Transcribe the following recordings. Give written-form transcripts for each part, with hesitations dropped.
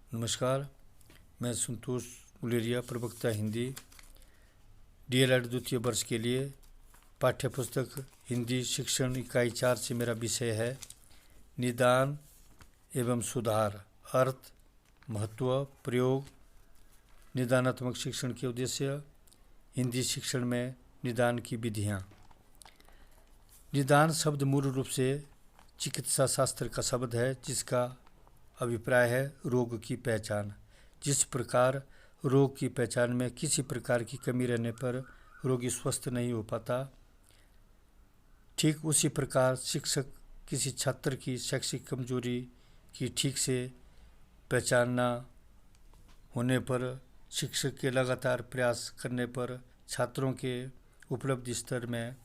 नमस्कार, मैं संतोष गुलेरिया, प्रवक्ता हिंदी, डीएलएड द्वितीय वर्ष के लिए पाठ्य पुस्तक हिंदी शिक्षण इकाई 4 से मेरा विषय है निदान एवं सुधार, अर्थ, महत्व, प्रयोग, निदानात्मक शिक्षण के उद्देश्य, हिंदी शिक्षण में निदान की विधियाँ। निदान शब्द मूल रूप से चिकित्सा शास्त्र का शब्द है, जिसका अभिप्राय है रोग की पहचान। जिस प्रकार रोग की पहचान में किसी प्रकार की कमी रहने पर रोगी स्वस्थ नहीं हो पाता, ठीक उसी प्रकार शिक्षक किसी छात्र की शैक्षिक कमजोरी की ठीक से पहचान न होने पर, शिक्षक के लगातार प्रयास करने पर छात्रों के उपलब्धि स्तर में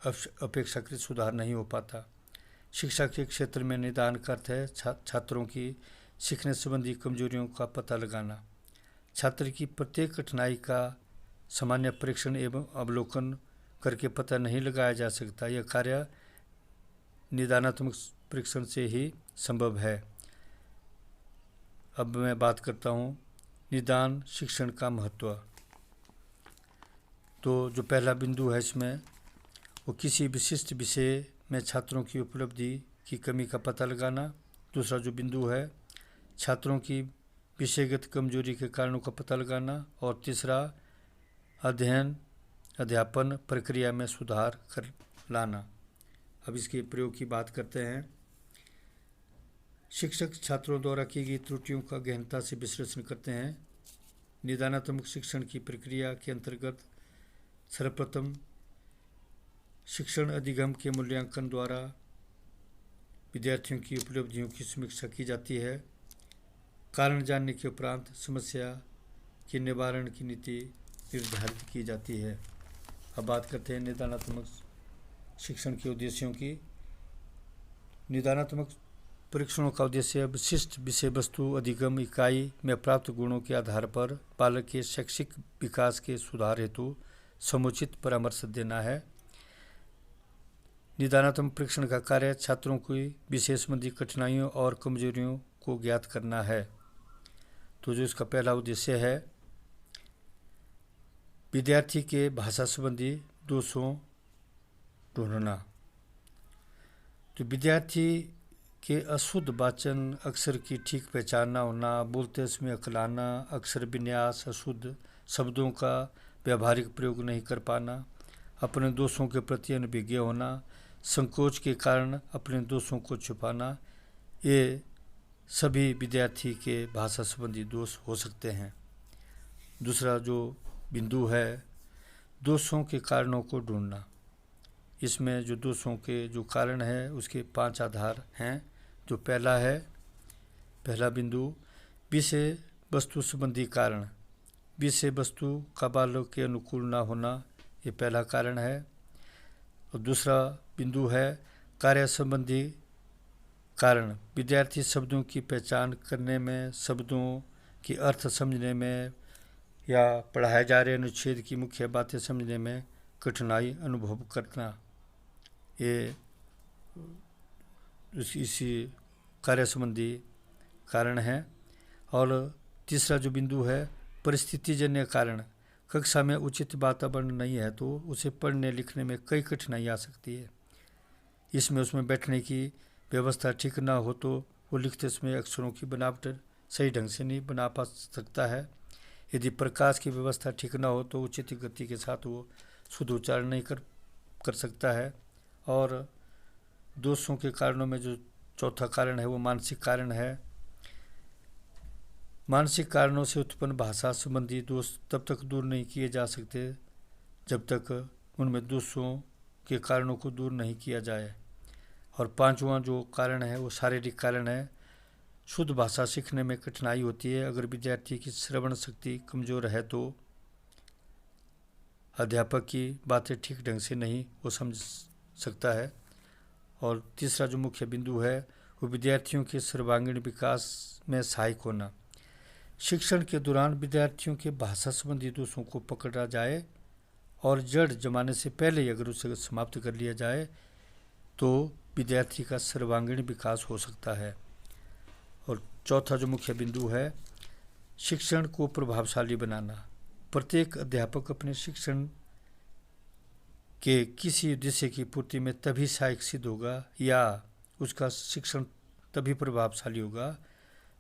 अपेक्षाकृत सुधार नहीं हो पाता। शिक्षा के क्षेत्र में निदान का अर्थ है छात्रों की सीखने संबंधी कमजोरियों का पता लगाना। छात्र की प्रत्येक कठिनाई का सामान्य परीक्षण एवं अवलोकन करके पता नहीं लगाया जा सकता। यह कार्य निदानात्मक परीक्षण से ही संभव है। अब मैं बात करता हूँ निदान शिक्षण का महत्व। तो जो पहला बिंदु है इसमें, वो किसी विशिष्ट विषय में छात्रों की उपलब्धि की कमी का पता लगाना। दूसरा जो बिंदु है, छात्रों की विषयगत कमजोरी के कारणों का पता लगाना। और तीसरा, अध्ययन अध्यापन प्रक्रिया में सुधार कर लाना। अब इसके प्रयोग की बात करते हैं। शिक्षक छात्रों द्वारा की गई त्रुटियों का गहनता से विश्लेषण करते हैं। निदानात्मक शिक्षण की प्रक्रिया के अंतर्गत सर्वप्रथम शिक्षण अधिगम के मूल्यांकन द्वारा विद्यार्थियों की उपलब्धियों की समीक्षा की जाती है। कारण जानने के उपरांत समस्या के निवारण की नीति निर्धारित की जाती है। अब बात करते हैं निदानात्मक शिक्षण के उद्देश्यों की। निदानात्मक परीक्षणों का उद्देश्य विशिष्ट विषय वस्तु अधिगम इकाई में प्राप्त गुणों के आधार पर बालक के शैक्षिक विकास के सुधार हेतु समुचित परामर्श देना है। निदानात्मक परीक्षण का कार्य छात्रों की विषय संबंधी कठिनाइयों और कमजोरियों को ज्ञात करना है। तो जो इसका पहला उद्देश्य है, विद्यार्थी के भाषा संबंधी दोषों ढूंढना। तो विद्यार्थी के अशुद्ध वाचन, अक्षर की ठीक पहचान न होना, बोलते समय अकलाना, अक्षर विन्यास, अशुद्ध शब्दों का व्यावहारिक प्रयोग नहीं कर पाना, अपने दोषों के प्रति अनभिज्ञ होना, संकोच के कारण अपने दोषों को छुपाना, ये सभी विद्यार्थी के भाषा संबंधी दोष हो सकते हैं। दूसरा जो बिंदु है, दोषों के कारणों को ढूंढना। इसमें जो दोषों के जो कारण है उसके 5 आधार हैं। जो पहला बिंदु, विषय वस्तु संबंधी कारण। विषय वस्तु का बालक के अनुकूल न होना, ये पहला कारण है। और दूसरा बिंदु है कार्य संबंधी कारण। विद्यार्थी शब्दों की पहचान करने में, शब्दों की अर्थ समझने में या पढ़ाए जा रहे अनुच्छेद की मुख्य बातें समझने में कठिनाई अनुभव करना, ये इसी कार्य संबंधी कारण है। और तीसरा जो बिंदु है, परिस्थितिजन्य कारण। कक्षा में उचित वातावरण नहीं है तो उसे पढ़ने लिखने में कई कठिनाई आ सकती है। इसमें उसमें बैठने की व्यवस्था ठीक ना हो तो वो लिखते समय अक्षरों की बनावट सही ढंग से नहीं बना पा सकता है। यदि प्रकाश की व्यवस्था ठीक ना हो तो उचित गति के साथ वो शुद्ध उच्चारण नहीं कर सकता है। और दोषों के कारणों में जो चौथा कारण है वो मानसिक कारण है। मानसिक कारणों से उत्पन्न भाषा संबंधी दोष तब तक दूर नहीं किए जा सकते जब तक उनमें दोषों के कारणों को दूर नहीं किया जाए। और 5वां जो कारण है वो शारीरिक कारण है। शुद्ध भाषा सीखने में कठिनाई होती है। अगर विद्यार्थी की श्रवण शक्ति कमजोर है तो अध्यापक की बातें ठीक ढंग से नहीं वो समझ सकता है। और तीसरा जो मुख्य बिंदु है वो विद्यार्थियों के सर्वांगीण विकास में सहायक होना। शिक्षण के दौरान विद्यार्थियों के भाषा संबंधी दोषों को पकड़ा जाए और जड़ जमाने से पहले अगर उसे समाप्त कर लिया जाए तो विद्यार्थी का सर्वांगीण विकास हो सकता है। और चौथा जो मुख्य बिंदु है, शिक्षण को प्रभावशाली बनाना। प्रत्येक अध्यापक अपने शिक्षण के किसी उद्देश्य की पूर्ति में तभी सहायक सिद्ध होगा या उसका शिक्षण तभी प्रभावशाली होगा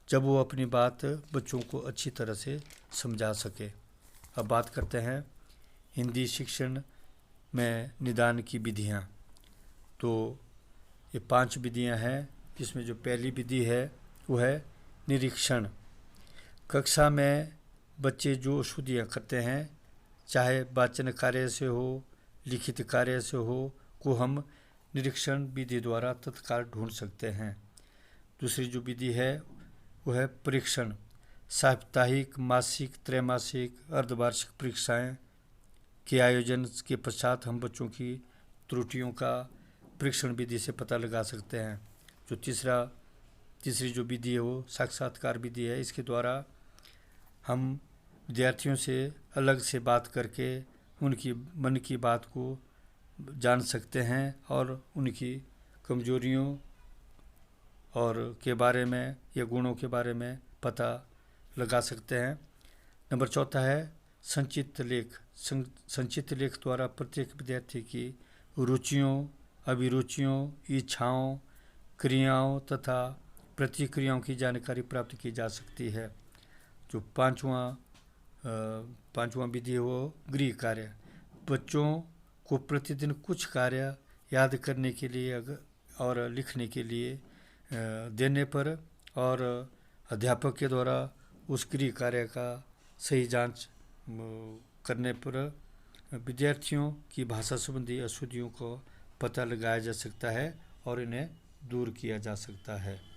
जब वो अपनी बात बच्चों को अच्छी तरह से समझा सके। अब बात करते हैं हिंदी शिक्षण में निदान की विधियाँ। तो ये 5 विधियाँ हैं, जिसमें जो पहली विधि है वो है निरीक्षण। कक्षा में बच्चे जो अशुद्धियाँ करते हैं, चाहे वाचन कार्य से हो, लिखित कार्य से हो, को हम निरीक्षण विधि द्वारा तत्काल ढूंढ सकते हैं। दूसरी जो विधि है वो है परीक्षण। साप्ताहिक, मासिक, त्रैमासिक, अर्धवार्षिक परीक्षाएं के आयोजन के पश्चात हम बच्चों की त्रुटियों का परीक्षण विधि से पता लगा सकते हैं। जो तीसरी जो विधि है वो साक्षात्कार विधि है। इसके द्वारा हम विद्यार्थियों से अलग से बात करके उनकी मन की बात को जान सकते हैं और उनकी कमजोरियों और के बारे में या गुणों के बारे में पता लगा सकते हैं। नंबर चौथा है संचित लेख। संचित लेख द्वारा प्रत्येक विद्यार्थी की रुचियों, अभिरुचियों, इच्छाओं, क्रियाओं तथा प्रतिक्रियाओं की जानकारी प्राप्त की जा सकती है। जो पांचवा विधि है वो गृह कार्य। बच्चों को प्रतिदिन कुछ कार्य याद करने के लिए और लिखने के लिए देने पर और अध्यापक के द्वारा उस गृह कार्य का सही जांच करने पर विद्यार्थियों की भाषा संबंधी अशुद्धियों को पता लगाया जा सकता है और इन्हें दूर किया जा सकता है।